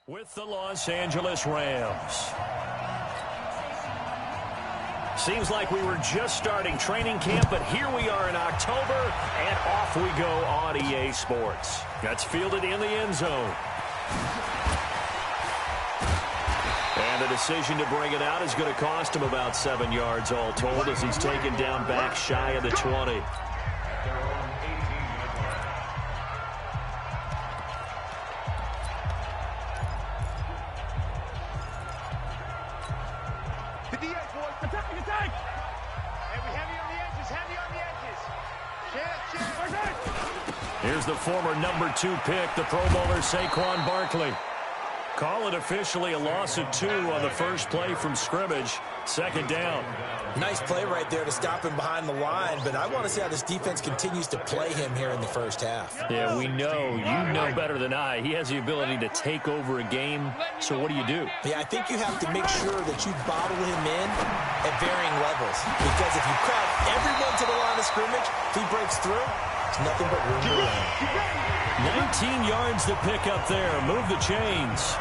with the Los Angeles Rams. Seems like we were just starting training camp, but here we are in October, and off we go on EA Sports. That's fielded in the end zone. And the decision to bring it out is going to cost him about 7 yards all told as he's taken down back shy of the 20. Here's the former number 2 pick, the Pro Bowler Saquon Barkley. Call it officially a loss of 2 on the first play from scrimmage. Second down. Nice play right there to stop him behind the line, but I want to see how this defense continues to play him here in the first half. Yeah, we know. You know better than I. He has the ability to take over a game. So what do you do? Yeah, I think you have to make sure that you bottle him in at varying levels. Because if you crowd everyone to the line of scrimmage, if he breaks through, it's nothing but room to run. 19 yards to pick up there. Move the chains.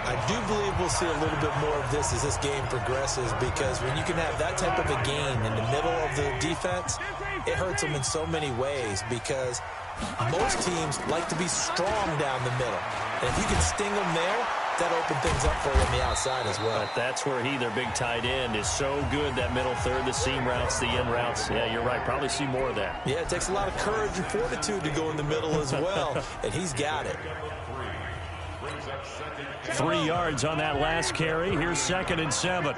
I do believe we'll see a little bit more of this as this game progresses, because when you can have that type of a gain in the middle of the defense, it hurts them in so many ways, because most teams like to be strong down the middle. And if you can sting them there, that opens things up for you on the outside as well. But that's where their big tight end, is so good, that middle third, the seam routes, the in routes. Yeah, you're right. Probably see more of that. Yeah, it takes a lot of courage and fortitude to go in the middle as well, and he's got it. 3 yards on that last carry. Here's 2nd and 7.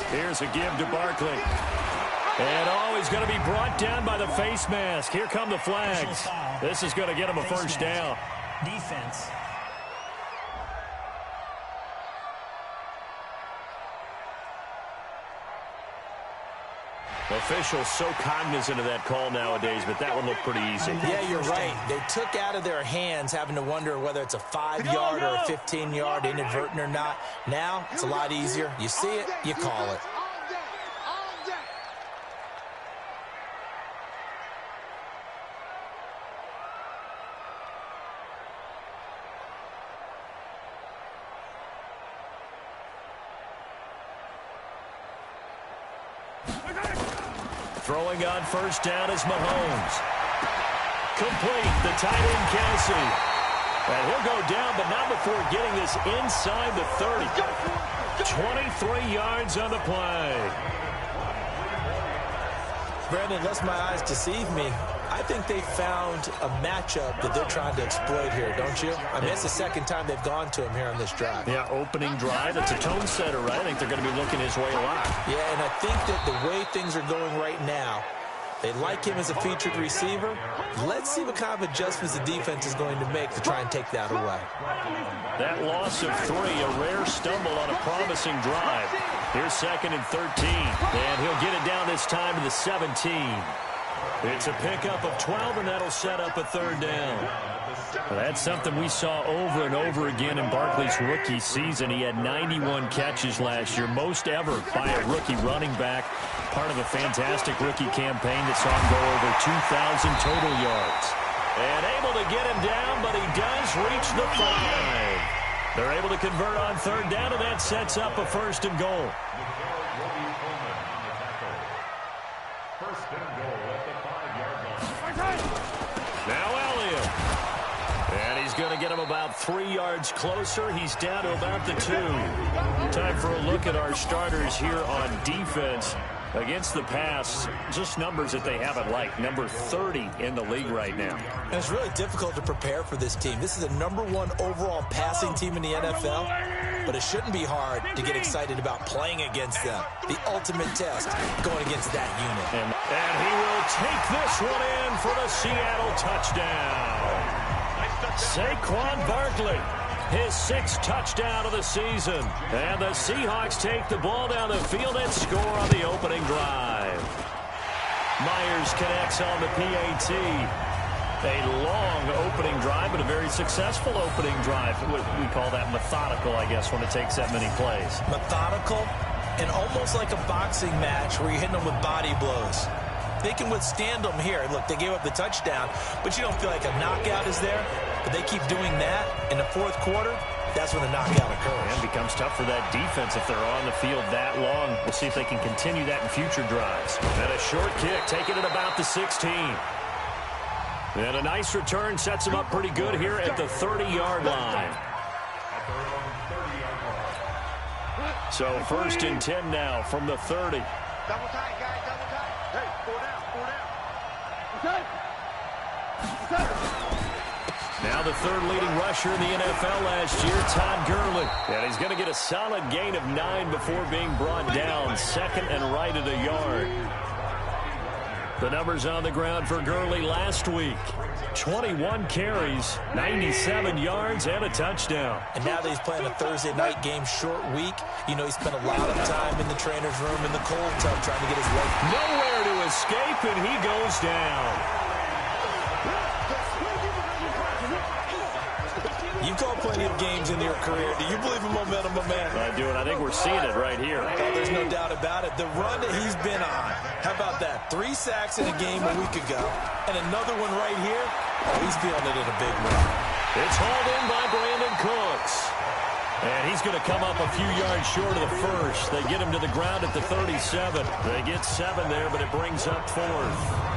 Here's a give to Barkley. And he's going to be brought down by the face mask. Here come the flags. This is going to get him a first down. Defense. Officials so cognizant of that call nowadays, but that one looked pretty easy. Yeah, you're right. They took out of their hands having to wonder whether it's a 5-yard or a 15-yard, inadvertent or not. Now, it's a lot easier. You see it, you call it. Throwing on first down is Mahomes. Complete, the tight end Kelsey. And he'll go down, but not before getting this inside the 30. 23 yards on the play. Brandon, unless my eyes deceive me, I think they found a matchup that they're trying to exploit here, don't you? I mean, it's the second time they've gone to him here on this drive. Yeah, opening drive. It's a tone setter, right? I think they're going to be looking his way a lot. Yeah, and I think that the way things are going right now, they like him as a featured receiver. Let's see what kind of adjustments the defense is going to make to try and take that away. That loss of 3, a rare stumble on a promising drive. Here's 2nd and 13. And he'll get it down this time to the 17. It's a pickup of 12, and that'll set up a 3rd down. Well, that's something we saw over and over again in Barkley's rookie season. He had 91 catches last year, most ever by a rookie running back. Part of a fantastic rookie campaign that saw him go over 2,000 total yards. And able to get him down, but he does reach the 5. They're able to convert on 3rd down, and that sets up a 1st and goal. Now Elliott. And he's going to get him about 3 yards closer. He's down to about the 2. Time for a look at our starters here on defense. Against the pass, just numbers that they haven't liked. Number 30 in the league right now. And it's really difficult to prepare for this team. This is the #1 overall passing team in the NFL, but it shouldn't be hard to get excited about playing against them. The ultimate test going against that unit. And he will take this one in for the Seattle touchdown. Saquon Barkley, his 6th touchdown of the season. And the Seahawks take the ball down the field and score on the opening drive. Myers connects on the PAT. A long opening drive, but a very successful opening drive. We call that methodical, I guess, when it takes that many plays. Methodical and almost like a boxing match where you're hitting them with body blows. they can withstand them here. Look, they gave up the touchdown, but you don't feel like a knockout is there. But they keep doing that in the fourth quarter. That's when the knockout occurs. And it becomes tough for that defense if they're on the field that long. We'll see if they can continue that in future drives. And a short kick, taking it about the 16. And a nice return sets them up pretty good here at the 30-yard line. So 1st and 10 now from the 30. Double tight, guys, double tight. Hey, 4 down, 4 down. Now the third leading rusher in the NFL last year, Todd Gurley. And he's going to get a solid gain of 9 before being brought down. 2nd and right at a yard. The numbers on the ground for Gurley last week. 21 carries, 97 yards, and a touchdown. And now that he's playing a Thursday night game, short week, you know he spent a lot of time in the trainer's room in the cold tub trying to get his leg. Nowhere to escape, and he goes down. You've called plenty of games in your career. Do you believe in momentum, my man? I do, and I think we're seeing it right here. Oh, there's no doubt about it. The run that he's been on. How about that? 3 sacks in a game a week ago, and another one right here. Oh, he's feeling it in a big way. It's hauled in by Brandon Cooks. And he's going to come up a few yards short of the first. They get him to the ground at the 37. They get 7 there, but it brings up 4th.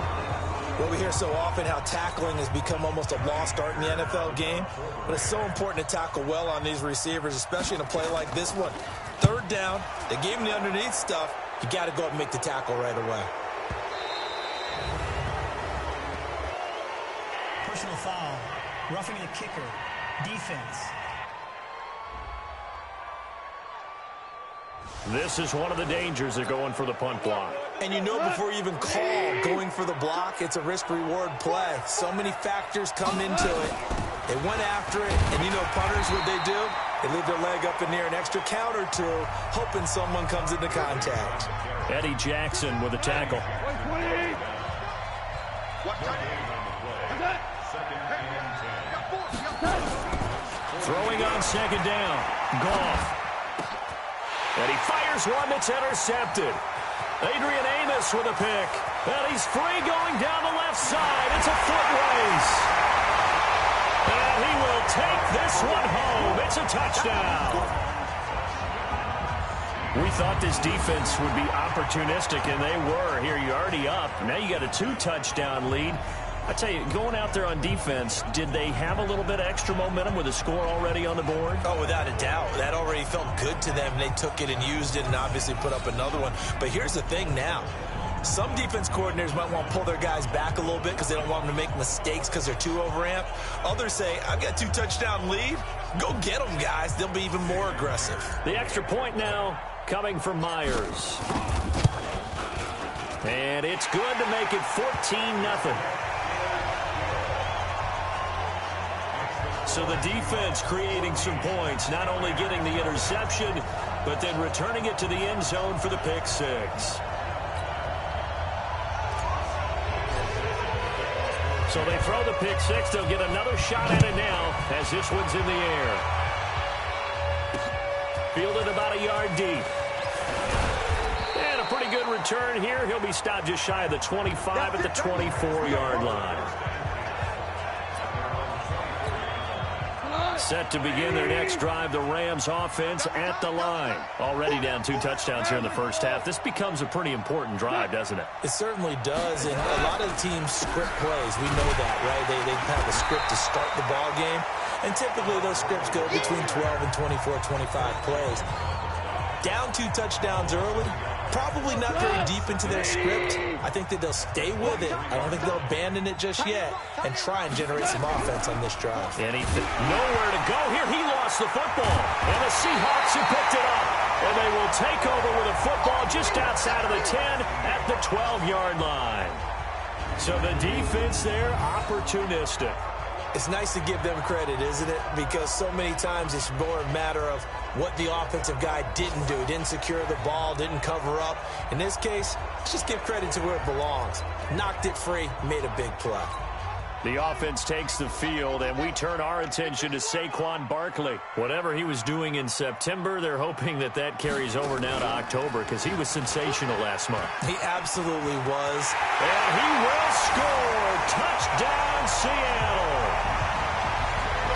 Well, we hear so often how tackling has become almost a lost art in the NFL game. But it's so important to tackle well on these receivers, especially in a play like this one. 3rd down, they gave him the underneath stuff. You got to go up and make the tackle right away. Personal foul, roughing the kicker, defense. This is one of the dangers of going for the punt block. And you know before you even call going for the block, it's a risk-reward play. So many factors come into it. They went after it, and you know punters, what they do? They leave their leg up in the air an extra count or two, hoping someone comes into contact. Eddie Jackson with a tackle. Throwing on 2nd down. Goff. And he fires one that's intercepted. Adrian Amos with a pick. And he's free going down the left side. It's a foot race. And he will take this one home. It's a touchdown. We thought this defense would be opportunistic, and they were. Here, you're already up. Now you got a 2-touchdown lead. I tell you, going out there on defense, did they have a little bit of extra momentum with a score already on the board? Oh, without a doubt. That already felt good to them. They took it and used it and obviously put up another one. But here's the thing now. Some defense coordinators might want to pull their guys back a little bit because they don't want them to make mistakes because they're too overamped. Others say, I've got 2-touchdown lead. Go get them, guys. They'll be even more aggressive. The extra point now coming from Myers. And it's good to make it 14-0. So the defense creating some points, not only getting the interception, but then returning it to the end zone for the pick 6. So they throw the pick 6. They'll get another shot at it now as this one's in the air. Fielded about a yard deep. And a pretty good return here. He'll be stopped just shy of the 25 at the 24-yard line. Set to begin their next drive, the Rams offense at the line. Already down 2 touchdowns here in the first half. This becomes a pretty important drive, doesn't it? It certainly does, and a lot of the teams script plays. We know that, right? They have a script to start the ball game, and typically those scripts go between 12 and 24, 25 plays. Down 2 touchdowns early, probably not very deep into their script. I think that they'll stay with it. I don't think they'll abandon it just yet and try and generate some offense on this drive. And nowhere to go here. He lost the football. And the Seahawks have picked it up. And they will take over with a football just outside of the 10 at the 12-yard line. So the defense there, opportunistic. It's nice to give them credit, isn't it? Because so many times it's more a matter of what the offensive guy didn't do. Didn't secure the ball, didn't cover up. In this case, let's just give credit to where it belongs. Knocked it free, made a big play. The offense takes the field, and we turn our attention to Saquon Barkley. Whatever he was doing in September, they're hoping that that carries over now to October because he was sensational last month. He absolutely was. And he will score. Touchdown, Seattle.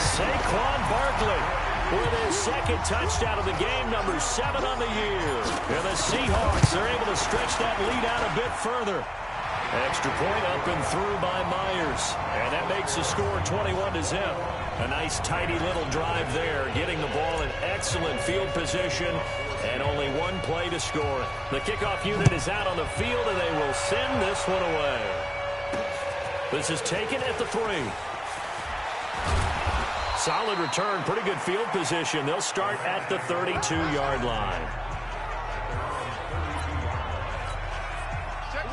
Saquon Barkley with his second touchdown of the game, number 7 on the year. And the Seahawks are able to stretch that lead out a bit further. Extra point up and through by Myers. And that makes the score 21-0. A nice, tidy little drive there, getting the ball in excellent field position, and only one play to score. The kickoff unit is out on the field, and they will send this one away. This is taken at the 3. Solid return, pretty good field position. They'll start at the 32-yard line.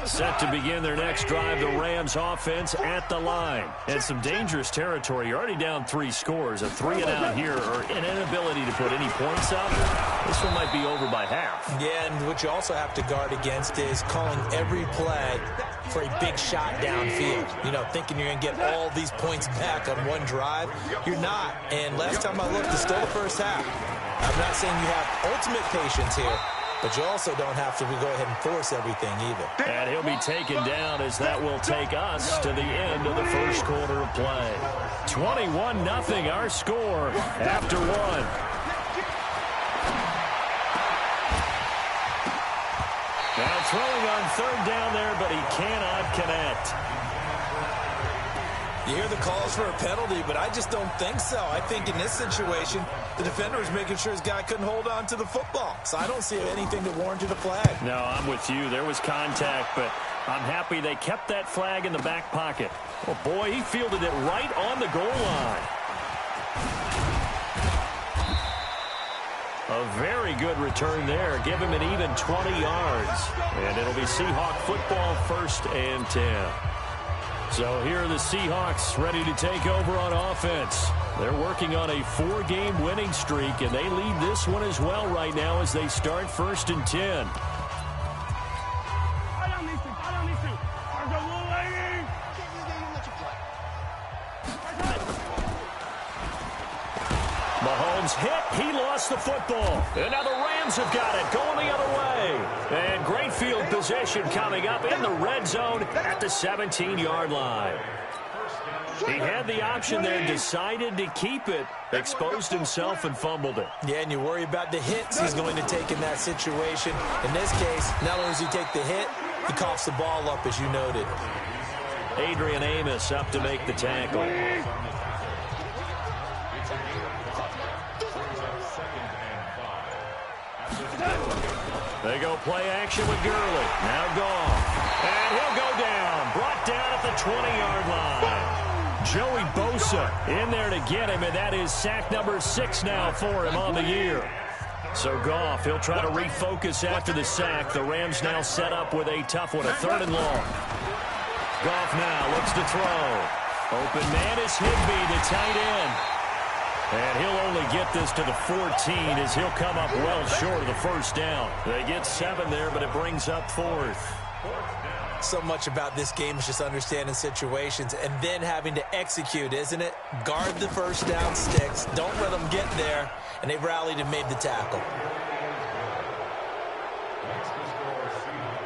Set to begin their next drive, the Rams offense at the line. And some dangerous territory. You're already down 3 scores. A 3-and-out here, or an inability to put any points up. This one might be over by half. Yeah, and what you also have to guard against is calling every play for a big shot downfield. You know, thinking you're going to get all these points back on one drive. You're not. And last time I looked, it's still the first half. I'm not saying you have ultimate patience here, but you also don't have to go ahead and force everything either. And he'll be taken down as that will take us to the end of the first quarter of play. 21-0 our score after 1. Now throwing on 3rd down there, but he cannot connect. You hear the calls for a penalty, but I just don't think so. I think in this situation, the defender is making sure his guy couldn't hold on to the football. So I don't see anything that warranted a flag. No, I'm with you. There was contact, but I'm happy they kept that flag in the back pocket. Oh, boy, he fielded it right on the goal line. A very good return there. Give him an even 20 yards. And it'll be Seahawk football, 1st and 10. So here are the Seahawks ready to take over on offense. They're working on a 4-game winning streak, and they lead this one as well right now as they start 1st and 10. Mahomes hit. He lost the football. And now the Rams have got it, going the other way. And great field position coming up in the red zone at the 17-yard line. He had the option there, decided to keep it, exposed himself and fumbled it. Yeah, and you worry about the hits he's going to take in that situation. In this case, not only does he take the hit, he coughs the ball up, as you noted. Adrian Amos up to make the tackle. They go play action with Gurley. Now Goff. And he'll go down. Brought down at the 20-yard line. Joey Bosa in there to get him, and that is sack number 6 now for him on the year. So Goff, he'll try to refocus after the sack. The Rams now set up with a tough one, a 3rd and long. Goff now looks to throw. Open man is Higbee, the tight end. And he'll only get this to the 14 as he'll come up well short of the 1st down. They get 7 there, but it brings up 4th. So much about this game is just understanding situations and then having to execute, isn't it? Guard the 1st down sticks. Don't let them get there. And they rallied and made the tackle.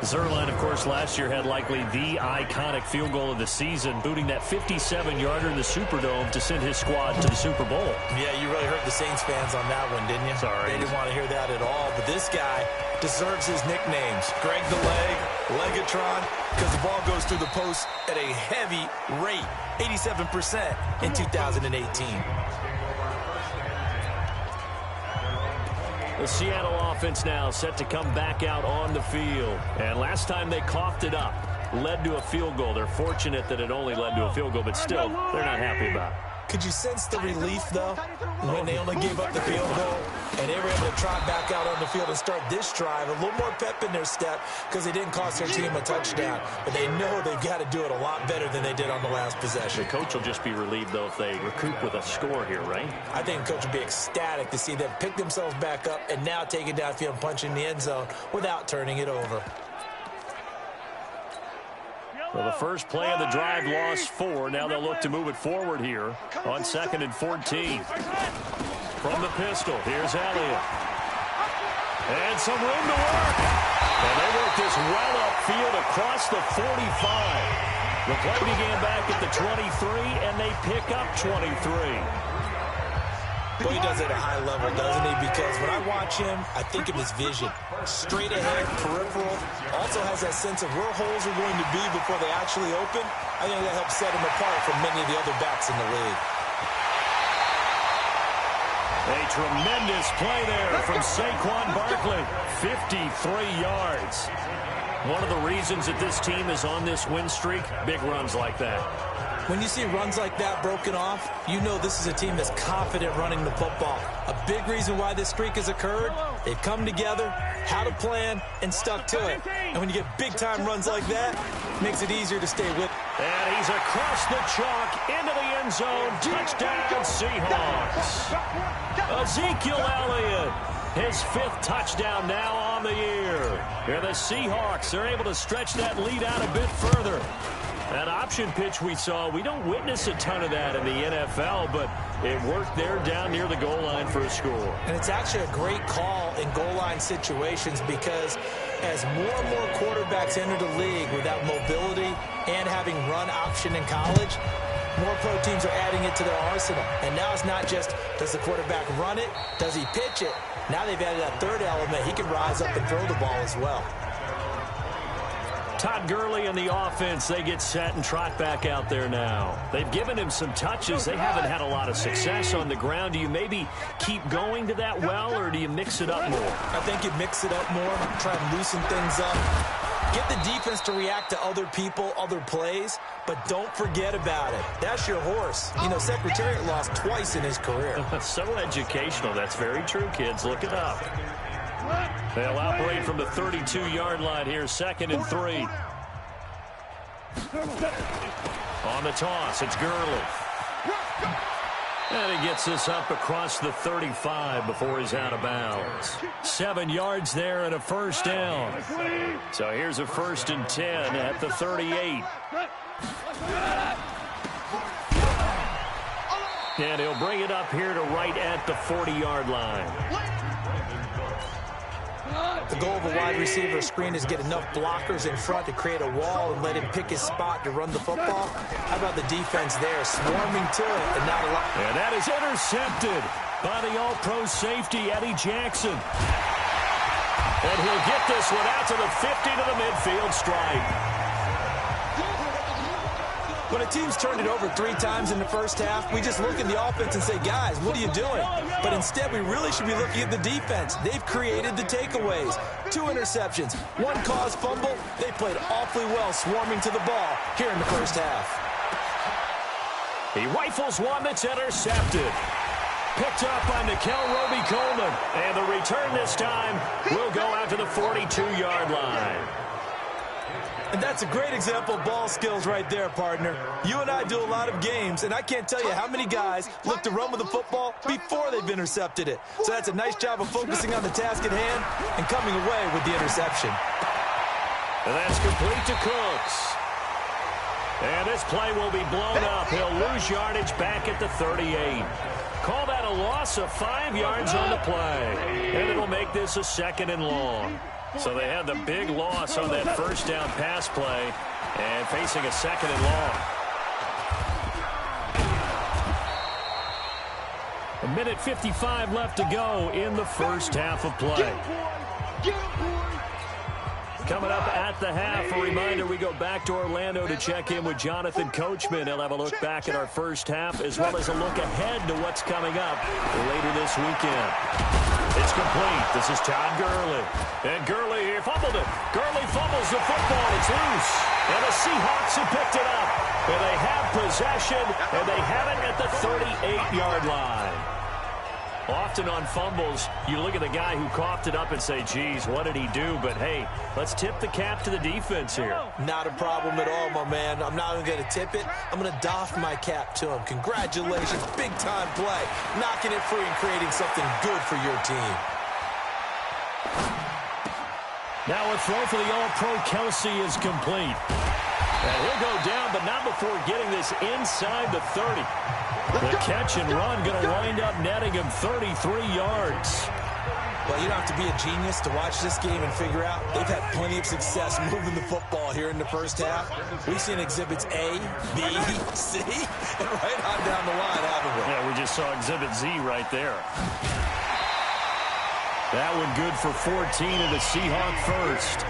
Zerline, of course, last year had likely the iconic field goal of the season, booting that 57-yarder in the Superdome to send his squad to the Super Bowl. Yeah, you really hurt the Saints fans on that one, didn't you? Sorry. They didn't want to hear that at all. But this guy deserves his nicknames. Greg the Leg, Legatron, because the ball goes through the post at a heavy rate, 87% in 2018. The Seattle offense now set to come back out on the field. And last time they coughed it up, led to a field goal. They're fortunate that it only led to a field goal, but still, they're not happy about it. Could you sense the relief, though, when they only gave up the field goal and they were able to trot back out on the field and start this drive? A little more pep in their step because they didn't cost their team a touchdown. But they know they've got to do it a lot better than they did on the last possession. The coach will just be relieved, though, if they recoup with a score here, right? I think the coach will be ecstatic to see them pick themselves back up and now take it downfield and punch in the end zone without turning it over. Well, the first play of the drive lost 4. Now they'll look to move it forward here on 2nd and 14. From the pistol, here's Elliott. And some room to work. And they work this well upfield across the 45. The play began back at the 23, and they pick up 23. Well, he does it at a high level, doesn't he? Because when I watch him, I think of his vision. Straight ahead, peripheral. Also has that sense of where holes are going to be before they actually open. I think that helps set him apart from many of the other backs in the league. A tremendous play there from Saquon Barkley. 53 yards. One of the reasons that this team is on this win streak, big runs like that. When you see runs like that broken off, you know this is a team that's confident running the football. A big reason why this streak has occurred, they've come together, had a plan, and stuck to it. And when you get big-time runs like that, it makes it easier to stay with. And he's across the chalk into the end zone. Touchdown, Seahawks. Ezekiel Elliott, his 5th touchdown now on the year. And the Seahawks are able to stretch that lead out a bit further. That option pitch we saw, we don't witness a ton of that in the NFL, but it worked there down near the goal line for a score. And it's actually a great call in goal line situations because as more and more quarterbacks enter the league without mobility and having run option in college, more pro teams are adding it to their arsenal. And now it's not just, does the quarterback run it? Does he pitch it? Now they've added that third element. He can rise up and throw the ball as well. Todd Gurley and the offense, they get set and trot back out there now. They've given him some touches. They haven't had a lot of success on the ground. Do you maybe keep going to that well, or do you mix it up more? I think you mix it up more, try and loosen things up. Get the defense to react to other people, other plays, but don't forget about it. That's your horse. You know, Secretariat lost twice in his career. So educational. That's very true, kids. Look it up. They'll operate from the 32-yard line here, 2nd and 3. On the toss, it's Gurley. And he gets this up across the 35 before he's out of bounds. 7 yards there and a first down. So here's a 1st and 10 at the 38. And he'll bring it up here to right at the 40-yard line. The goal of a wide receiver screen is get enough blockers in front to create a wall and let him pick his spot to run the football. How about the defense there, swarming to it and not a lot. And that is intercepted by the all-pro safety, Eddie Jackson. And he'll get this one out to the 50 to the midfield stripe. When a team's turned it over 3 times in the first half, we just look at the offense and say, guys, what are you doing? But instead, we really should be looking at the defense. They've created the takeaways. 2 interceptions, 1 caused fumble. They played awfully well swarming to the ball here in the first half. He rifles one that's intercepted. Picked up by Nickel Roby-Coleman. And the return this time will go out to the 42-yard line. And that's a great example of ball skills right there, partner. You and I do a lot of games, and I can't tell you how many guys look to run with the football before they've intercepted it. So that's a nice job of focusing on the task at hand and coming away with the interception. And that's complete to Cooks. And this play will be blown up. He'll lose yardage back at the 38. Call that a loss of 5 yards on the play. And it'll make this a 2nd and long. So they had the big loss on that first down pass play and facing a 2nd and long. 1:55 left to go in the first half of play. Coming up at the half, a reminder, we go back to Orlando to check in with Jonathan Coachman. He'll have a look back at our first half as well as a look ahead to what's coming up later this weekend. It's complete. This is Todd Gurley. And Gurley here fumbled it. Gurley fumbles the football. It's loose. And the Seahawks have picked it up. And they have possession, and they have it at the 38-yard line. Often on fumbles, you look at the guy who coughed it up and say, geez, what did he do? But, hey, let's tip the cap to the defense here. Not a problem at all, my man. I'm not even going to tip it. I'm going to doff my cap to him. Congratulations. Big-time play. Knocking it free and creating something good for your team. Now a throw for the All-Pro Kelsey is complete. And he'll go down, but not before getting this inside the 30. The catch and run going to wind up netting him 33 yards. Well, you don't have to be a genius to watch this game and figure out they've had plenty of success moving the football here in the first half. We've seen exhibits A, B, C, and right on down the line, haven't we? Yeah, we just saw exhibit Z right there. That one good for 14 and a Seahawk first.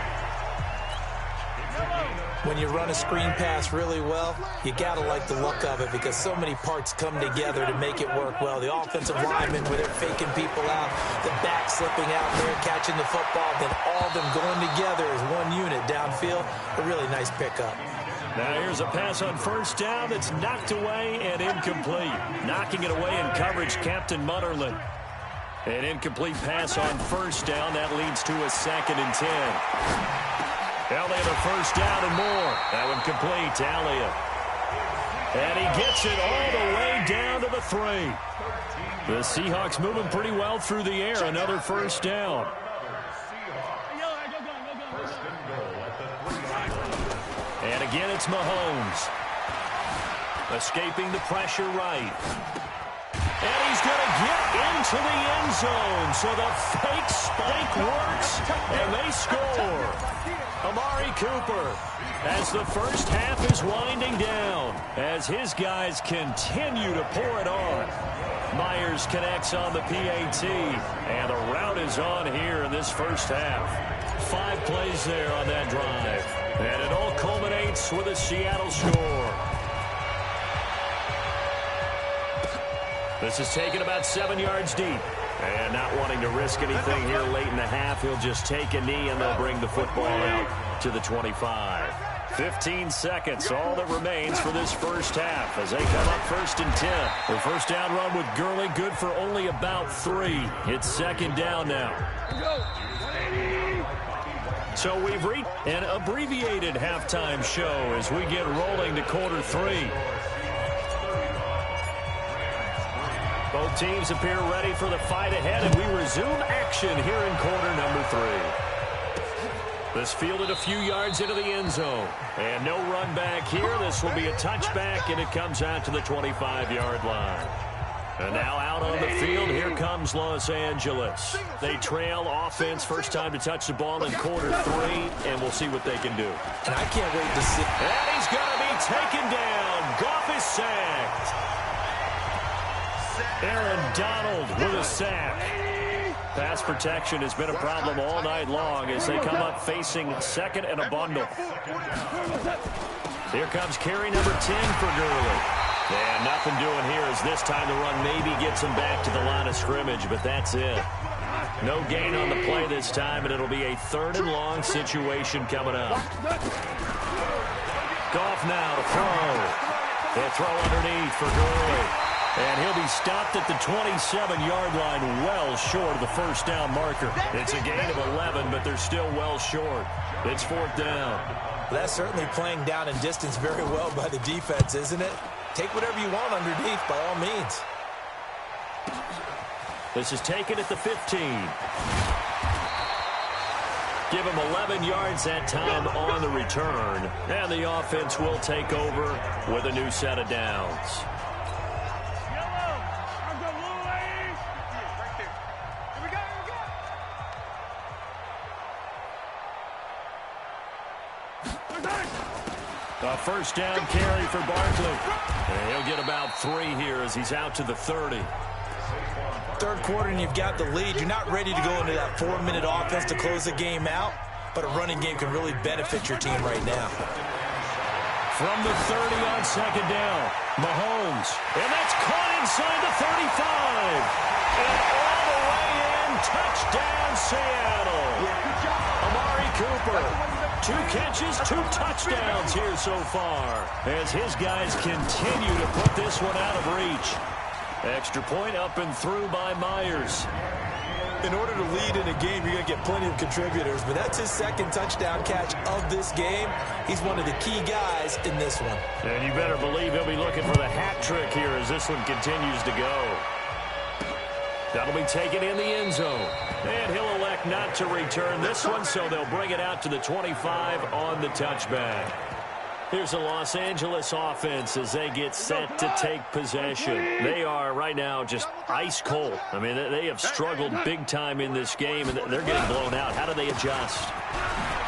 When you run a screen pass really well, you got to like the look of it because so many parts come together to make it work well. The offensive linemen, where they're faking people out, the back slipping out there, catching the football, then all of them going together as one unit downfield. A really nice pickup. Now here's a pass on first down that's knocked away and incomplete. Knocking it away in coverage, Captain Mutterlin. An incomplete pass on first down. That leads to a 2nd and 10. Elliott a first down and more. That one complete to Elliott. And he gets it all the way down to the 3. The Seahawks moving pretty well through the air. Another first down. And again, it's Mahomes. Escaping the pressure right. And he's going to get into the end zone. So the fake spike works, and they score. Amari Cooper, as the first half is winding down, as his guys continue to pour it on. Myers connects on the PAT, and the route is on here in this first half. 5 plays there on that drive, and it all culminates with a Seattle score. This is taken about 7 yards deep. And not wanting to risk anything here late in the half, he'll just take a knee and they'll bring the football out to the 25. 15 seconds, all that remains for this first half as they come up 1st and 10. The first down run with Gurley, good for only about 3. It's 2nd down now. So we've reached an abbreviated halftime show as we get rolling to quarter 3. Both teams appear ready for the fight ahead, and we resume action here in quarter number 3. This fielded a few yards into the end zone. And no run back here. This will be a touchback, and it comes out to the 25-yard line. And now out on the field, here comes Los Angeles. They trail offense, first time to touch the ball in quarter 3, and we'll see what they can do. And I can't wait to see. And he's going to be taken down. Goff is sacked. Aaron Donald with a sack. Pass protection has been a problem all night long as they come up facing 2nd and a bundle. Here comes carry number 10 for Gurley. And nothing doing here as this time the run maybe gets him back to the line of scrimmage, but that's it. No gain on the play this time, and it'll be a 3rd and long situation coming up. Goff now to throw. They'll throw underneath for Gurley. And he'll be stopped at the 27-yard line, well short of the first down marker. It's a gain of 11, but they're still well short. It's 4th down. Well, that's certainly playing down in distance very well by the defense, isn't it? Take whatever you want underneath, by all means. This is taken at the 15. Give him 11 yards that time on the return. And the offense will take over with a new set of downs. A first down carry for Barkley. And he'll get about 3 here as he's out to the 30. 3rd quarter and you've got the lead. You're not ready to go into that 4-minute offense to close the game out, but a running game can really benefit your team right now. From the 30 on 2nd down, Mahomes. And that's caught inside the 35. And all the way in, touchdown Seattle. Amari Cooper. 2 catches, 2 touchdowns here so far as his guys continue to put this one out of reach. Extra point up and through by Myers. In order to lead in a game, you're going to get plenty of contributors, but that's his 2nd touchdown catch of this game. He's one of the key guys in this one. And you better believe he'll be looking for the hat trick here as this one continues to go. That'll be taken in the end zone. And he'll elect not to return this one, so they'll bring it out to the 25 on the touchback. Here's the Los Angeles offense as they get set to take possession. They are right now just ice cold. I mean, they have struggled big time in this game, and they're getting blown out. How do they adjust?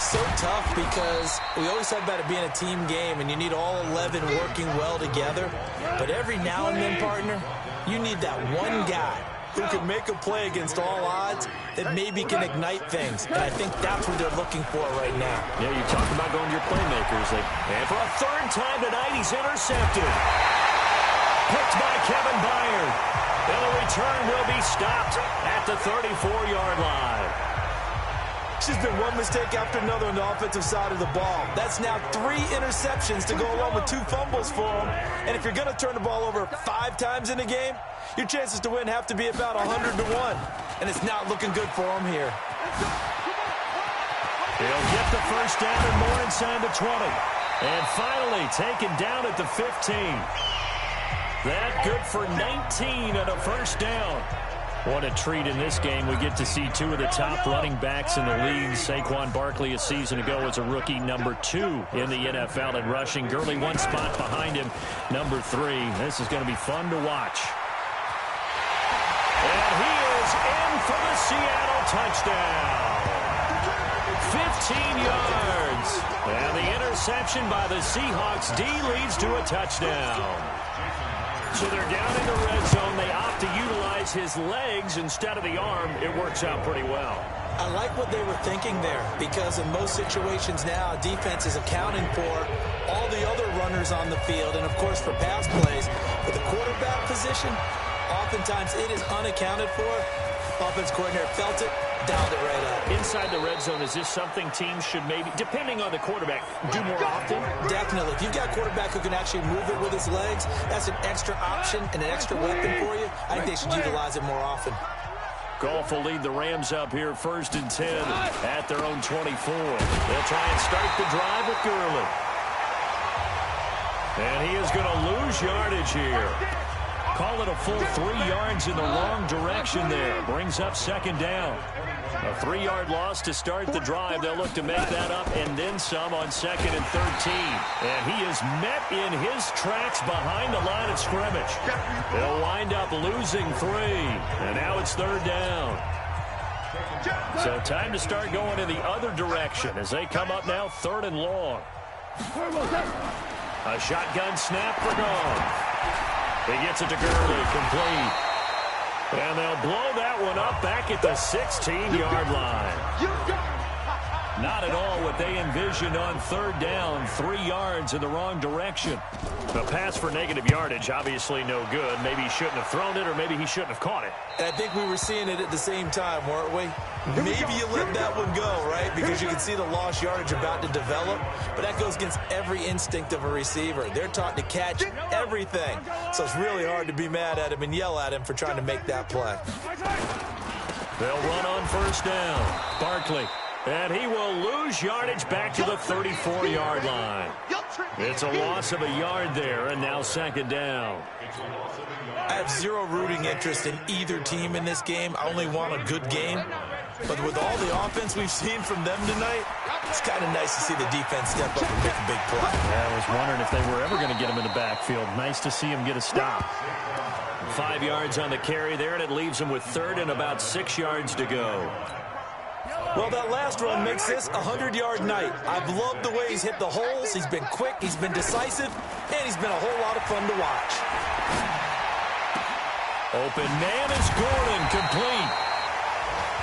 So tough because we always talk about it being a team game, and you need all 11 working well together. But every now and then, partner, you need that one guy who can make a play against all odds that maybe can ignite things. And I think that's what they're looking for right now. Yeah, you talk about going to your playmakers. And for a third time tonight, he's intercepted. Picked by Kevin Byard. And the return will be stopped at the 34-yard line. It's just been one mistake after another on the offensive side of the ball. That's now 3 interceptions to go along with 2 fumbles for him. And if you're going to turn the ball over 5 times in a game, your chances to win have to be about 100 to 1. And it's not looking good for him here. He'll get the first down and more inside the 20. And finally taken down at the 15. That good for 19 and a first down. What a treat in this game. We get to see 2 of the top running backs in the league. Saquon Barkley a season ago was a rookie, number 2 in the NFL in rushing. Gurley 1 spot behind him, number 3. This is going to be fun to watch. And he is in for the Seattle touchdown. 15 yards. And the interception by the Seahawks D leads to a touchdown. So they're down in the red zone. They opt to utilize his legs instead of the arm. It works out pretty well. I like what they were thinking there because in most situations now, defense is accounting for all the other runners on the field and, of course, for pass plays. But the quarterback position, oftentimes it is unaccounted for. Offense coordinator felt it, dialed it right up. Inside the red zone, is this something teams should maybe, depending on the quarterback, do more often? Definitely. If you've got a quarterback who can actually move it with his legs, that's an extra option and an extra weapon for you. I think they should utilize it more often. Goff will lead the Rams up here 1st and 10 at their own 24. They'll try and start the drive with Gurley. And he is going to lose yardage here. Call it a full 3 yards in the wrong direction there. Brings up 2nd down. A 3-yard loss to start the drive. They'll look to make that up and then some on 2nd and 13. And he is met in his tracks behind the line of scrimmage. They'll wind up losing 3. And now it's 3rd down. So time to start going in the other direction as they come up now 3rd and long. A shotgun snap for Goff. He gets it to Gurley, complete. And they'll blow that one up back at the 16-yard line. Not at all what they envisioned on 3rd down. 3 yards in the wrong direction. The pass for negative yardage, obviously no good. Maybe he shouldn't have thrown it, or maybe he shouldn't have caught it. And I think we were seeing it at the same time, weren't we? Maybe you let that one go, right? Because you can see the lost yardage about to develop. But that goes against every instinct of a receiver. They're taught to catch everything. So it's really hard to be mad at him and yell at him for trying to make that play. They'll run on 1st down. Barkley. And he will lose yardage back to the 34-yard line. It's a loss of a yard there, and now 2nd down. I have zero rooting interest in either team in this game. I only want a good game. But with all the offense we've seen from them tonight, it's kind of nice to see the defense step up and make a big play. Yeah, I was wondering if they were ever going to get him in the backfield. Nice to see him get a stop. 5 yards on the carry there, and it leaves him with 3rd and about 6 yards to go. Well, that last run makes this a 100-yard night. I've loved the way he's hit the holes. He's been quick, he's been decisive, and he's been a whole lot of fun to watch. Open man is Gordon, complete.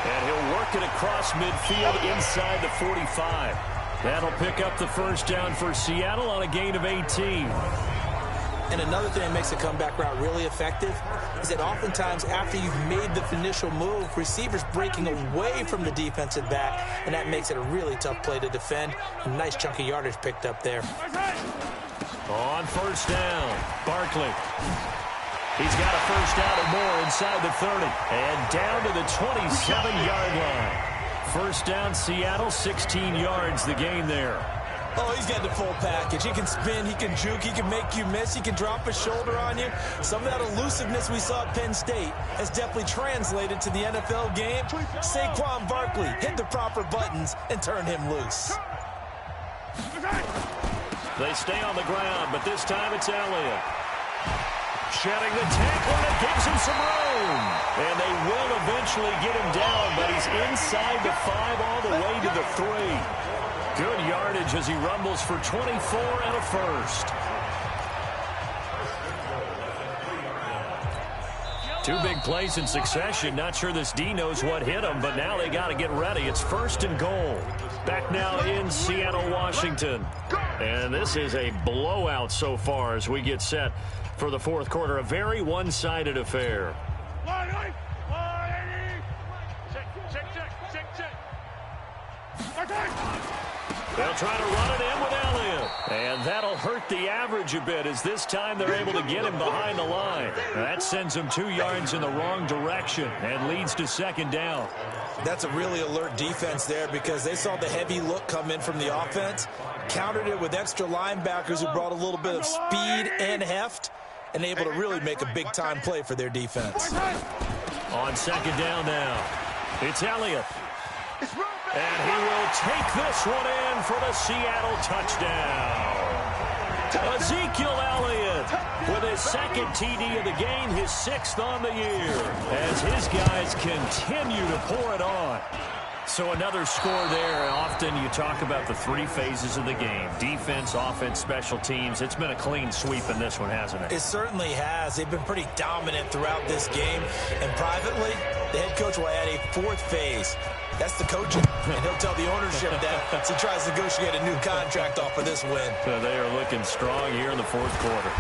And he'll work it across midfield inside the 45. That'll pick up the first down for Seattle on a gain of 18. And another thing that makes a comeback route really effective is that oftentimes after you've made the initial move, receivers breaking away from the defensive back, and that makes it a really tough play to defend. A nice chunk of yardage picked up there. On 1st down, Barkley. He's got a first down or more inside the 30. And down to the 27-yard line. First down, Seattle, 16 yards the gain there. Oh, he's got the full package. He can spin, he can juke, he can make you miss, he can drop his shoulder on you. Some of that elusiveness we saw at Penn State has definitely translated to the NFL game. Saquon Barkley hit the proper buttons and turn him loose. They stay on the ground, but this time it's Elliott. Shedding the tackle that gives him some room. And they will eventually get him down, but he's inside the 5 all the way to the 3. Good yardage as he rumbles for 24 and a first. 2 big plays in succession. Not sure this D knows what hit him, but now they got to get ready. It's 1st and goal. Back now in Seattle, Washington. And this is a blowout so far as we get set for the 4th quarter. A very one-sided affair. They'll try to run it in with Elliott. And that'll hurt the average a bit as this time they're able to get him behind the line. That sends him 2 yards in the wrong direction and leads to 2nd down. That's a really alert defense there because they saw the heavy look come in from the offense, countered it with extra linebackers who brought a little bit of speed and heft, and able to really make a big-time play for their defense. On 2nd down now, it's Elliott. And he will take this one in for the Seattle touchdown. Ezekiel Elliott with his 2nd TD of the game, his 6th on the year, as his guys continue to pour it on. So another score there. Often you talk about the 3 phases of the game: defense, offense, special teams. It's been a clean sweep in this one, hasn't it? It certainly has. They've been pretty dominant throughout this game. And privately, the head coach will add a 4th phase. That's the coaching. And he'll tell the ownership that as he tries to negotiate a new contract off of this win. So they are looking strong here in the 4th quarter.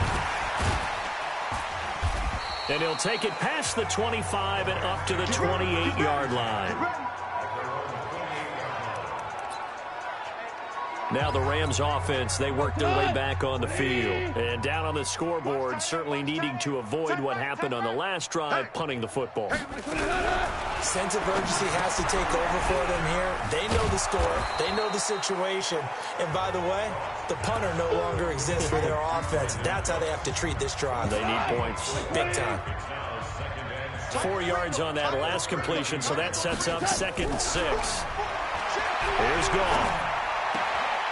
And he'll take it past the 25 and up to the 28-yard line. Now the Rams offense, they work their way back on the field. And down on the scoreboard, certainly needing to avoid what happened on the last drive, punting the football. Sense of urgency has to take over for them here. They know the score. They know the situation. And by the way, the punter no longer exists for their offense. That's how they have to treat this drive. They need points. Big time. 4 yards on that last completion, so that sets up 2nd and 6. Here's Goff.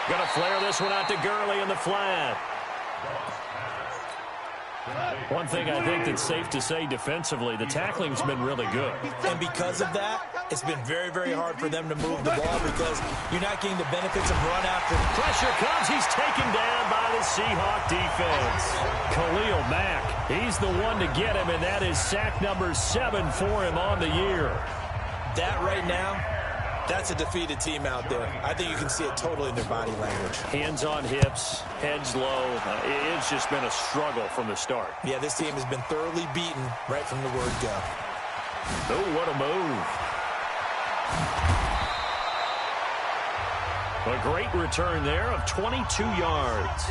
Going to flare this one out to Gurley in the flat. One thing I think that's safe to say defensively, the tackling's been really good. And because of that, it's been very, very hard for them to move the ball because you're not getting the benefits of run after. Pressure comes. He's taken down by the Seahawk defense. Khalil Mack, he's the one to get him, and that is sack number 7 for him on the year. That right now, that's a defeated team out there. I think you can see it totally in their body language. Hands on hips, heads low. It's just been a struggle from the start. Yeah, this team has been thoroughly beaten right from the word go. Oh, what a move. A great return there of 22 yards.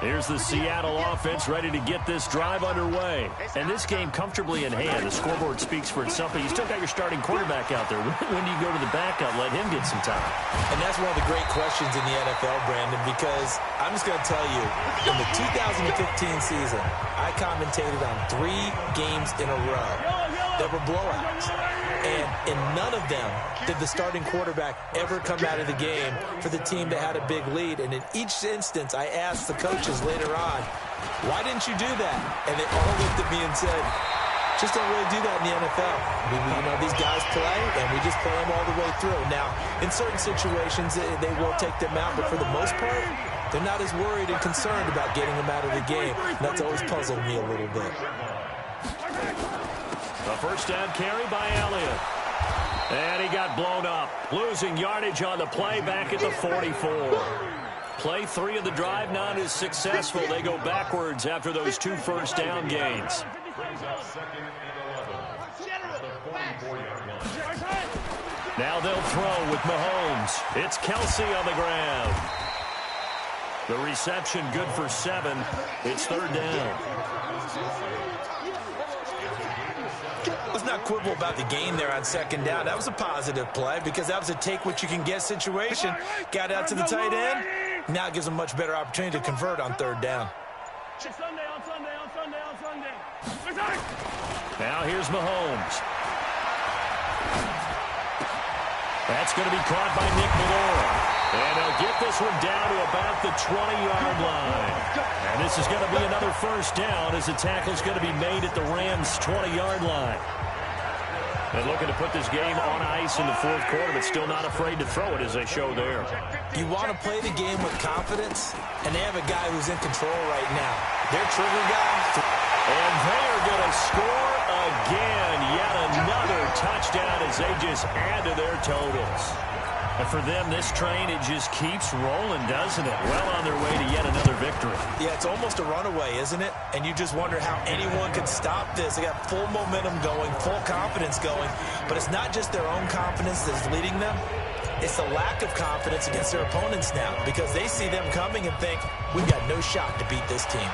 Here's the Seattle offense ready to get this drive underway. And this game comfortably in hand. The scoreboard speaks for itself, but you still got your starting quarterback out there. When do you go to the backup? Let him get some time. And that's one of the great questions in the NFL, Brandon, because I'm just going to tell you, in the 2015 season, I commentated on 3 games in a row. There were blowouts. And in none of them did the starting quarterback ever come out of the game for the team that had a big lead. And in each instance, I asked the coaches later on, why didn't you do that? And they all looked at me and said, just don't really do that in the NFL. You know, these guys play, and we just play them all the way through. Now, in certain situations, they will take them out, but for the most part, they're not as worried and concerned about getting them out of the game. And that's always puzzled me a little bit. A first down carry by Elliott. And he got blown up. Losing yardage on the play back at the 44. Play 3 of the drive not as successful. They go backwards after those 2 first down gains. Now they'll throw with Mahomes. It's Kelsey on the ground. The reception good for 7. It's 3rd down. Let's not quibble about the gain there on 2nd down. That was a positive play because that was a take-what-you-can-get situation. Got out to the tight end. Now it gives them a much better opportunity to convert on 3rd down. Now here's Mahomes. That's going to be caught by Nick Malora. And they'll get this one down to about the 20-yard line. And this is going to be another first down as the tackle's going to be made at the Rams' 20-yard line. And looking to put this game on ice in the fourth quarter, but still not afraid to throw it as they show there. You want to play the game with confidence, and they have a guy who's in control right now. Their trigger guy. And they are going to score again. Yet another touchdown as they just add to their totals. And for them, this train, it just keeps rolling, doesn't it? Well on their way to yet another victory. Yeah, it's almost a runaway, isn't it? And you just wonder how anyone could stop this. They got full momentum going, full confidence going. But it's not just their own confidence that's leading them. It's the lack of confidence against their opponents now because they see them coming and think, we've got no shot to beat this team.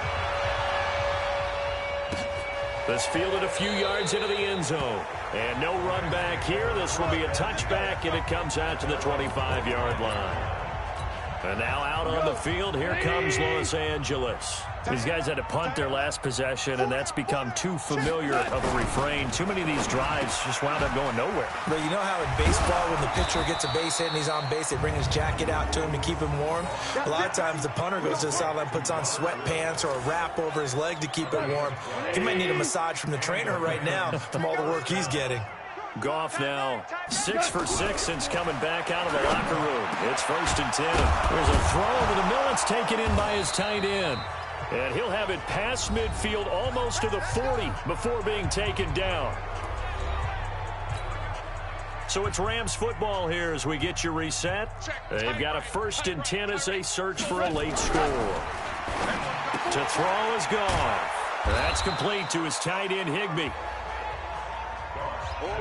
This fielded a few yards into the end zone. And no run back here. This will be a touchback, and it comes out to the 25-yard line. And now out on the field, here comes Los Angeles. These guys had to punt their last possession, and that's become too familiar of a refrain. Too many of these drives just wound up going nowhere. But you know how in baseball, when the pitcher gets a base hit and he's on base, they bring his jacket out to him to keep him warm? A lot of times the punter goes to the sideline, puts on sweatpants or a wrap over his leg to keep it warm. He might need a massage from the trainer right now from all the work he's getting. Goff now 6 for 6 since coming back out of the locker room. It's 1st and 10. There's a throw over the middle. It's taken in by his tight end. And he'll have it past midfield almost to the 40 before being taken down. So it's Rams football here as we get you reset. They've got a 1st and 10 as they search for a late score. To throw is Goff. That's complete to his tight end Higbee.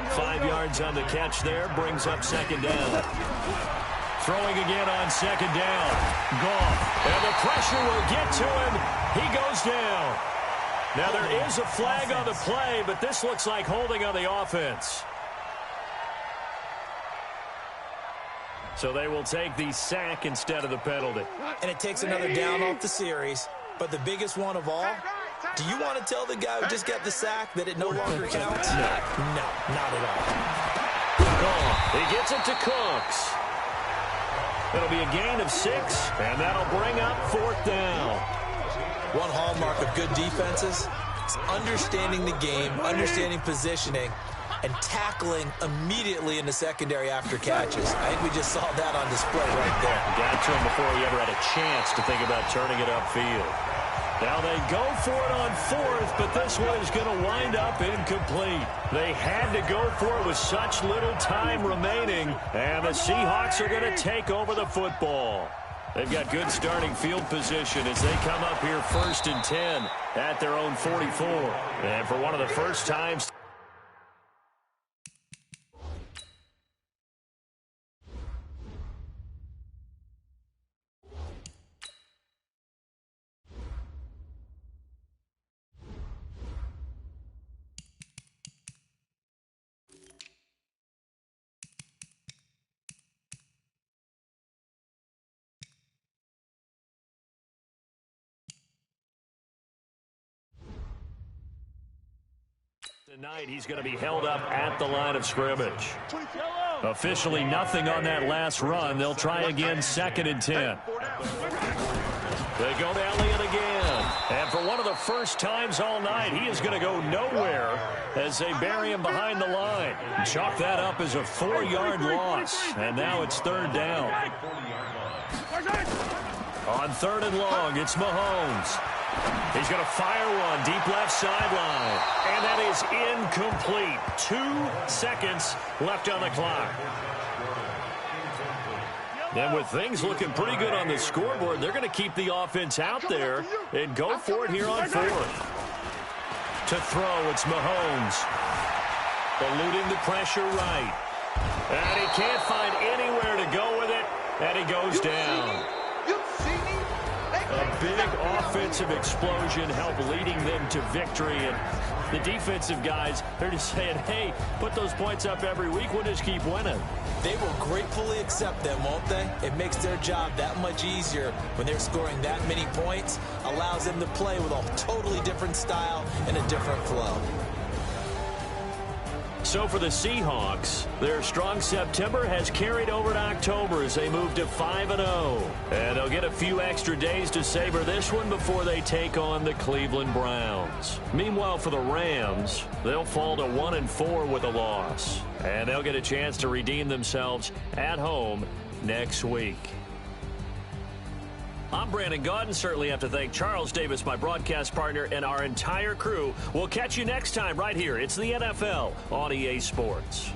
5 yards on the catch there, brings up 2nd down. Throwing again on 2nd down. Goff. And the pressure will get to him. He goes down. Now there is a flag on the play, but this looks like holding on the offense. So they will take the sack instead of the penalty. And it takes another down off the series. But the biggest one of all, do you want to tell the guy who just got the sack that it no longer counts? No, not at all. Goff. He gets it to Cooks. It'll be a gain of 6, and that'll bring up 4th down. One hallmark of good defenses is understanding the game, understanding positioning, and tackling immediately in the secondary after catches. I think we just saw that on display right there. Got to him before he ever had a chance to think about turning it upfield. Now they go for it on 4th, but this one is going to wind up incomplete. They had to go for it with such little time remaining, and the Seahawks are going to take over the football. They've got good starting field position as they come up here 1st and 10 at their own 44. And for one of the first times... Tonight, he's going to be held up at the line of scrimmage. Officially nothing on that last run. They'll try again 2nd and 10. They go to Elliott again. And for one of the first times all night, he is going to go nowhere as they bury him behind the line. Chalk that up as a 4-yard loss. And now it's 3rd down. On 3rd and long, it's Mahomes. He's going to fire one deep left sideline. And that is incomplete. 2 seconds left on the clock. And with things looking pretty good on the scoreboard, they're going to keep the offense out there and go for it here on 4th. To throw, it's Mahomes. Eluding the pressure right. And he can't find anywhere to go with it. And he goes down. A big offensive explosion helped leading them to victory. And the defensive guys, they're just saying, hey, put those points up every week. We'll just keep winning. They will gratefully accept them, won't they? It makes their job that much easier when they're scoring that many points. Allows them to play with a totally different style and a different flow. So for the Seahawks, their strong September has carried over to October as they move to 5-0. And they'll get a few extra days to savor this one before they take on the Cleveland Browns. Meanwhile, for the Rams, they'll fall to 1-4 with a loss. And they'll get a chance to redeem themselves at home next week. I'm Brandon Gaudin. Certainly have to thank Charles Davis, my broadcast partner, and our entire crew. We'll catch you next time right here. It's the NFL on EA Sports.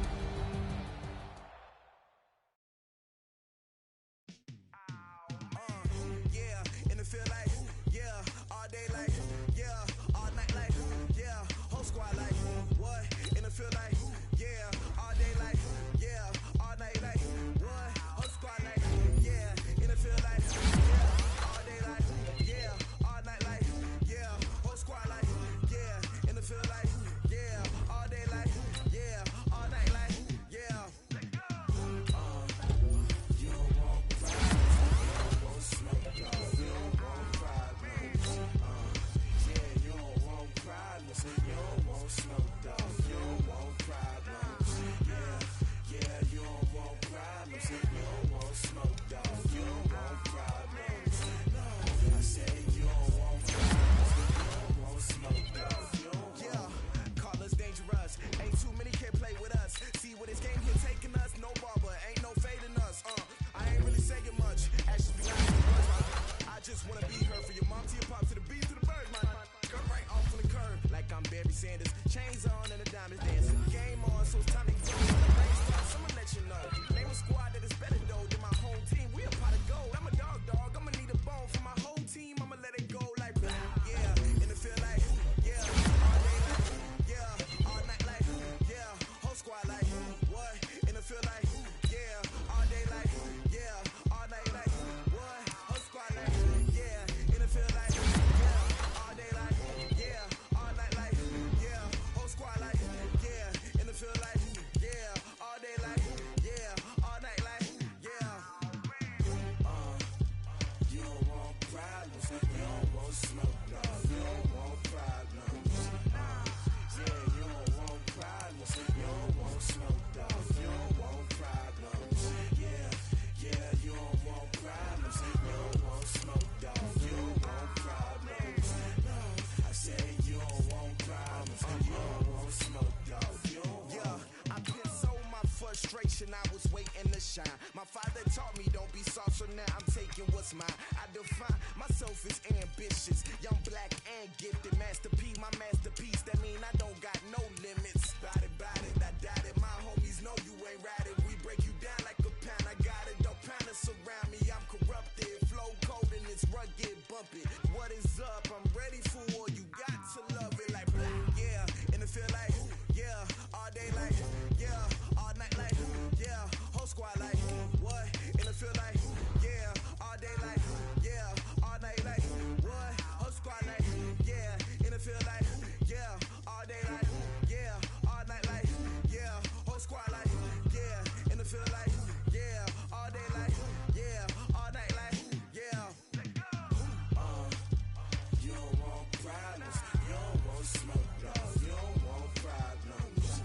I was waiting to shine. My father taught me don't be soft, so now I'm taking what's mine. I define myself as ambitious, young, black, and gifted. Master P, my masterpiece. That mean I don't got no limits. Bout it, I doubt it. My homies know you ain't ratted. We break you down like a pound. I got it, don't pound to surround me. I'm corrupted, flow cold and it's rugged, bumpy. What is up? I'm ready for war. You got to love it like black, yeah. And it feel like, yeah, all day like, yeah, all night like, yeah, whole squad like, what? And it feel like, yeah, all day like, yeah, all night like, what? Whole squad like, yeah, and it feel like, yeah, all day like, yeah, all night like, yeah, whole squad like, yeah, and it feel like, yeah, all day like, yeah, all night like, yeah. You don't want problems, you don't want smoke, dog. You don't want problems.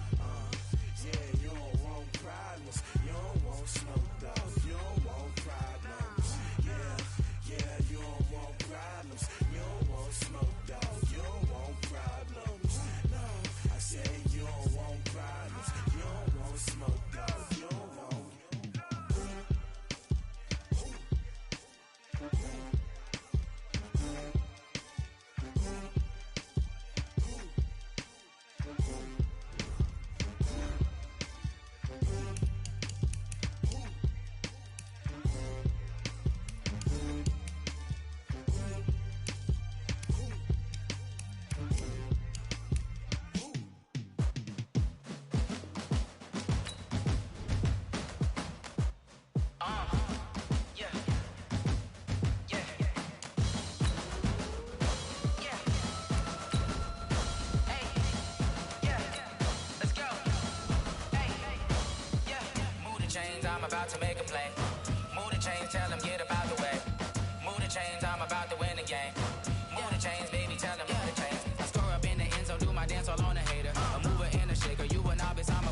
Yeah, you don't want problems, you don't want smoke, dog. You don't want problems. Yeah, you don't want problems, you don't want smoke, dog. You don't want problems. No, I say you don't want problems, you don't want smoke, dog. You don't want. I'm about to make a play. Move the chains, tell them get about the way. Move the chains, I'm about to win the game. Move the chains, baby, tell them move the chains. I score up in the end zone, do my dance all on a hater. A mover and a shaker, you a novice, I'm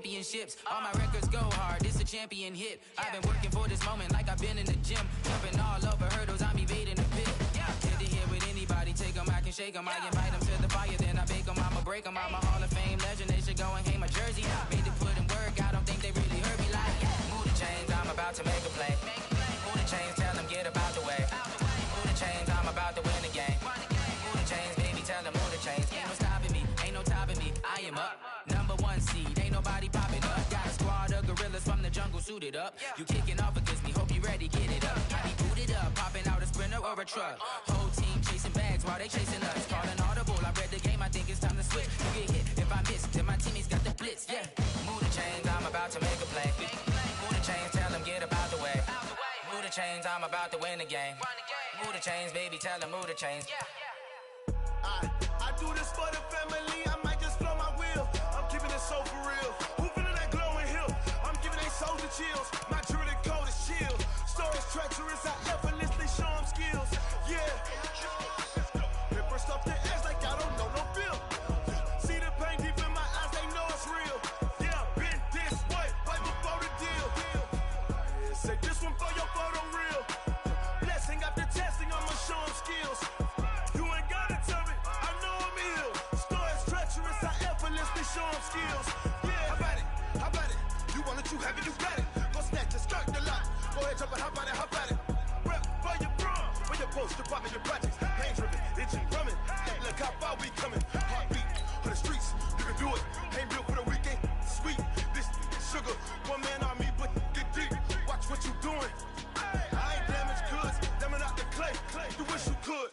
championships. All my records go hard, this a champion hit. I've been working for this moment like I've been in the gym. Jumping all over hurdles, I'm evading the pit. Head to head with anybody, take them, I can shake them. I invite them to the fire, then I bake them, I'ma break them. I'm a Hall of Fame legend, they should go and hang my jersey. Made to put in work, I don't think they really heard me like. Move the chains, I'm about to make a play. Move the chains, tell them get about the way. Move the chains, I'm about to win the game. Move the chains, baby, tell them move the chains. Ain't no stopping me, ain't no topping me. I am up, #1 seed, ain't nobody popping up. Got a squad of gorillas from the jungle suited up. You kicking off against me, hope you ready, get it up. I be booted up, popping out a sprinter or a truck. Whole team chasing bags while they chasing us. Calling audible, I read the game, I think it's time to switch. You get hit if I miss, then my teammates got the blitz, Move the chains, I'm about to make a play. Move the chains, tell them get about the way. Move the chains, I'm about to win the game. Move the chains, baby, tell them move the chains. I do this for the family, I might just blow my wheel. I'm keeping it so for real. Who feeling that glowing hill? I'm giving they souls the chills. My jewelry code is chill. Stories treacherous, I effortlessly show them skills. Paper stuff the edge like I don't know no feel. See the pain deep in my eyes, they know it's real. Been this way, right before the deal. Say this one for your photo real. Blessing after testing, I'ma show them skills. You ain't gotta tell me, I know I'm ill. Stories treacherous, I effortlessly show them skills. How about it? You want it, you have it, you got it. Go snatch it, start the lot. Go ahead, jump it, how about it? Rep for your bro, for your post, department, your projects. Pain driven, itching, drumming. Look how far we coming. Heartbeat for the streets, you can do it. Ain't built for the weekend, sweet. This sugar, one man army, but get deep. Watch what you doing. I ain't damaged goods, damn out the clay. You wish you could.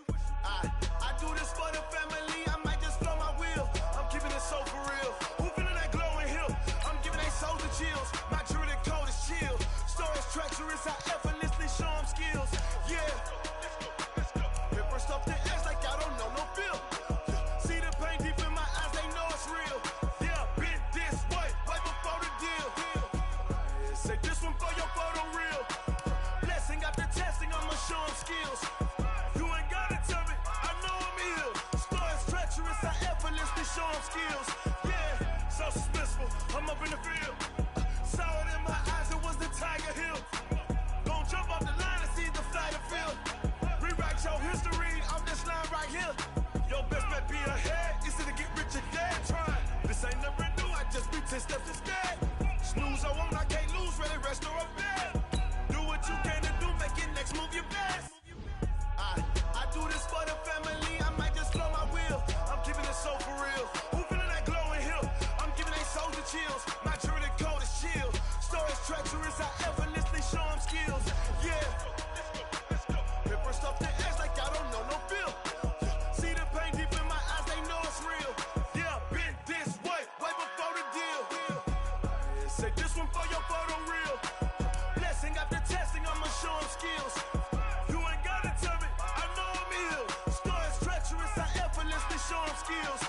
I do this for the family, I might just blow my wheel. I'm keeping it so for real. Who feeling that glowing hill? I'm giving they souls the chills. My jewelry code is chill. Stories treacherous, I effortlessly show them skills. Paper stuff the edge like I don't know no feel. See the pain deep in my eyes, they know it's real. Been this way, right before the deal. Say this one for your photo real. Blessing after testing, I'ma show them skills. You ain't gotta tell me, I know I'm ill. Stories treacherous, I effortlessly show them skills. So suspenseful, I'm up in the field. Saw it in my eyes, it was the Tiger Hill. Gon' jump off the line and see the flight of field. Rewrite your history off this line right here. Your best bet be ahead, easy to get rich or dead. Trying, this ain't never new, I just be 10 steps instead. Snooze I won't, I can't lose, ready, rest or up bed. Do what you can to do, make it next move your best. I do this for the family, I might just blow my wheel. I'm keeping it so for real. Who feeling that glowing hill? I'm giving they souls the chills. My jewelry code is chill. Stories treacherous, I effortlessly show them skills. Paper stuff the edge like I don't know no feel. See the pain deep in my eyes, they know it's real. Been this way, right before the deal. Say this one for your photo real. Blessing after testing, I'ma show them skills. You ain't gotta tell me, I know I'm ill. Stories treacherous, I effortlessly show them skills.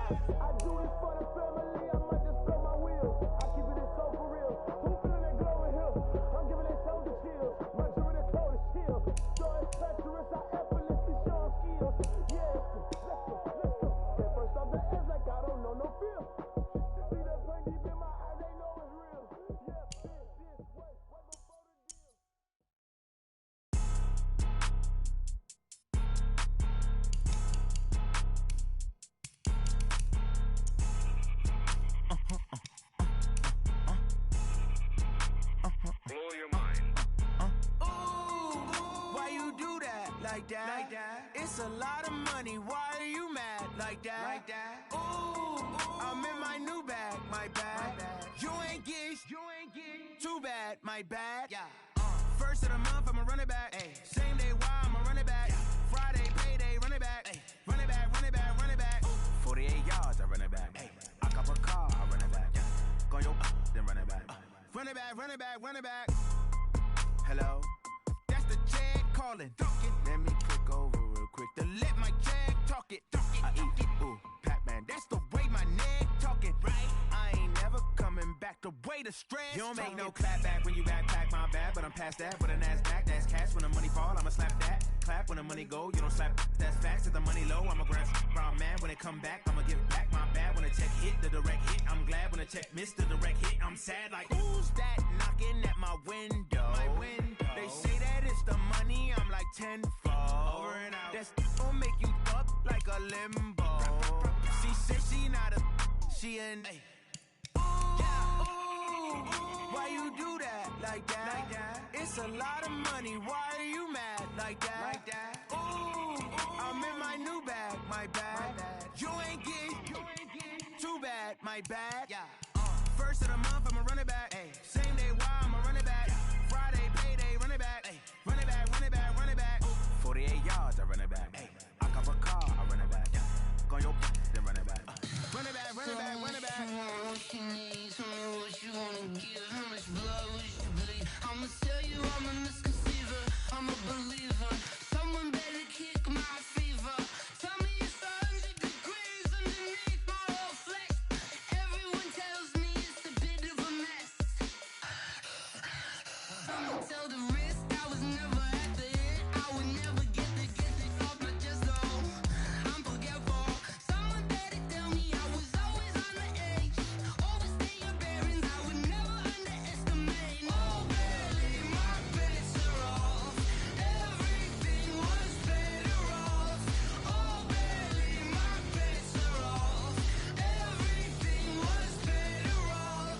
I do this for the family, I might just blow my wheel. I keep it so for real. Who feeling that glowing hill? I'm giving they souls the chills. My jewelry code is chill. Stories treacherous, I effortlessly show them skills. Let's go. First off the edge like I don't know no feel. See that pain deep in my eyes, they know it's real. This way, right before the deal. Blow your mind. Why you do that? Like that? It's a lot of money. Why are you mad? Like that? Ooh, I'm in my new bag. My bad. You ain't get too bad. My bad. First of the month, I'ma run it back. Same day, why I'ma run it back. Friday, payday, run it back. Run it back, run it back, run it back. 48 yards, I run it back. I cop a car, I run it back. Go your then run it back. Run it back, run it back, run it back. Hello? That's the check calling. Let me click over real quick to let my check talk it. I eat it, ooh, Pac-Man. That's the way my neck talking. Right? I ain't never coming back the way the stress. You don't make no clap back when you backpack my bag, but I'm past that with a NASDAQ. That's cash when the money fall, I'ma slap that. Clap when the money go, you don't slap. That's facts. If the money low, I'ma grab brown man. When it come back, I'ma give back my bad. When the check hit, the direct hit. I'm glad when the check missed the direct hit. I'm sad like, who's that knocking at my window? My window. They say that it's the money, I'm like tenfold. Over and out. That's gon' make you up like a limbo. She said she not a, she an. Why you do that like that? It's a lot of money. Why are you mad like that? Ooh, I'm in my new bag, my bad. You ain't getting too bad, my bad. First of the month, I'ma run it back. Same day, why I'ma run it back. Friday, payday, run it back. Run it back, run it back, run it back. 48 yards, I run it back. I cop a car, I run it back. Go on your then run it back. Run it back, run it back, run it back. What you need, tell me what you wanna give. How much blood would you bleed? I'ma tell you I'm a misconceiver, I'm a believer. Someone better kick my fever. Tell me it's 100 degrees underneath my whole flesh. Everyone tells me it's a bit of a mess. I'ma tell the risk I was never at the end. I would never get it off my chest though. I'm forgetful. Someone better tell me I was always on the edge. Overstay your bearings, I would never underestimate. Oh, barely, my bets are off. Everything was better off. Oh, barely, my bets are off. Everything was better off.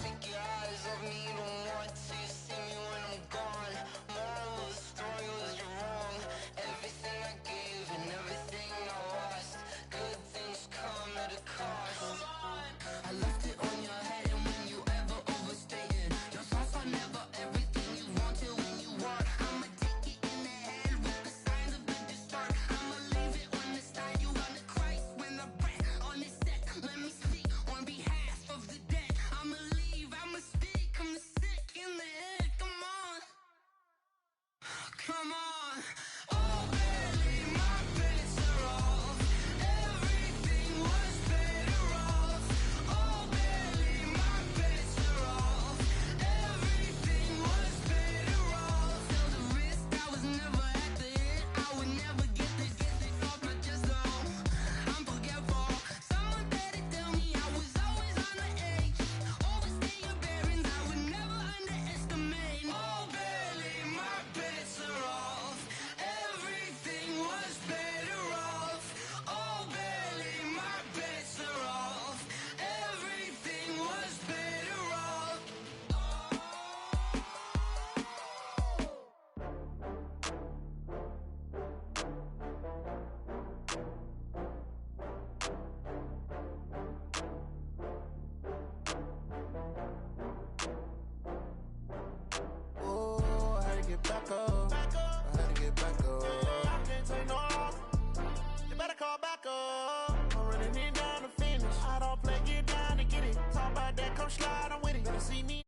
Take your eyes off me, you don't want to see me when I'm gone. Moral of the story was you're wrong. Everything I gave and everything I lost. Good things come at a cost. I left it on your head, and when you ever overstay it, your thoughts are never everything you wanted when you want. I'ma take it in the head with the signs of the distort. I'ma leave it on the side. You on the Christ when I breath on this set. Let me speak on behalf of the dead. I'ma leave, I'ma speak. I'm the sick in the head. Come on, come on. Oh, barely, my bets are off. Everything was better off. Oh, barely, my bets are off. Everything was better off. Tell the risk I was never at the end. I would never get it off my chest though. I'm forgetful. Someone better tell me I was always on the edge. Overstay your bearings, I would never underestimate. Oh, barely, my bets are off. Everything was better off. Oh, barely, my bets are off. Everything was better off. Oh, I had to get back up. I had to get back up. I can't take no loss. You better call back up. I'm running it down to finish. I don't play, get down to get it. Talk about that, come slide, I'm with it. Better see me